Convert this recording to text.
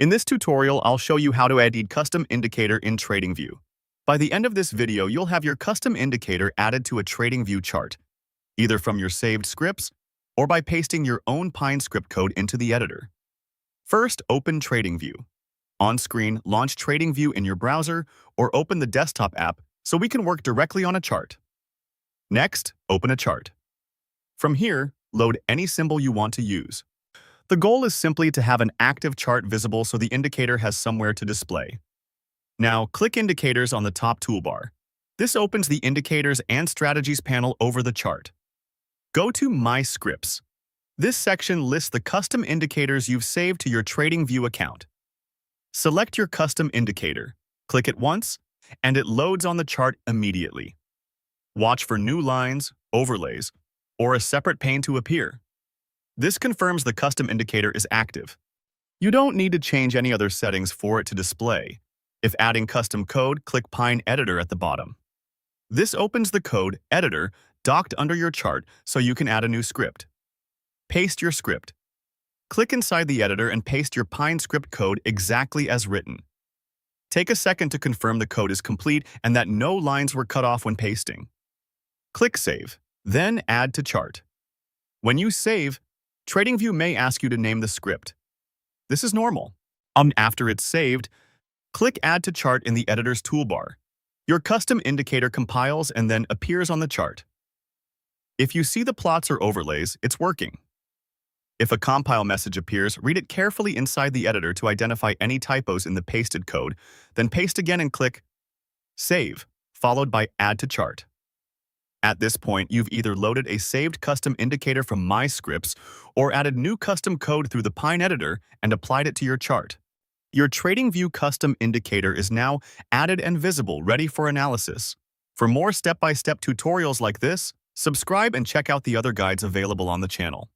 In this tutorial, I'll show you how to add a custom indicator in TradingView. By the end of this video, you'll have your custom indicator added to a TradingView chart, either from your saved scripts or by pasting your own Pine script code into the editor. First, open TradingView. On screen, launch TradingView in your browser or open the desktop app so we can work directly on a chart. Next, open a chart. From here, load any symbol you want to use. The goal is simply to have an active chart visible so the indicator has somewhere to display. Now, click Indicators on the top toolbar. This opens the Indicators and Strategies panel over the chart. Go to My Scripts. This section lists the custom indicators you've saved to your TradingView account. Select your custom indicator, click it once, and it loads on the chart immediately. Watch for new lines, overlays, or a separate pane to appear. This confirms the custom indicator is active. You don't need to change any other settings for it to display. If adding custom code, click Pine Editor at the bottom. This opens the code editor docked under your chart so you can add a new script. Paste your script. Click inside the editor and paste your Pine script code exactly as written. Take a second to confirm the code is complete and that no lines were cut off when pasting. Click Save, then Add to Chart. When you save, TradingView may ask you to name the script. This is normal. After it's saved, click Add to Chart in the editor's toolbar. Your custom indicator compiles and then appears on the chart. If you see the plots or overlays, it's working. If a compile message appears, read it carefully inside the editor to identify any typos in the pasted code, then paste again and click Save, followed by Add to Chart. At this point, you've either loaded a saved custom indicator from My Scripts or added new custom code through the Pine editor and applied it to your chart. Your TradingView custom indicator is now added and visible, ready for analysis. For more step-by-step tutorials like this, subscribe and check out the other guides available on the channel.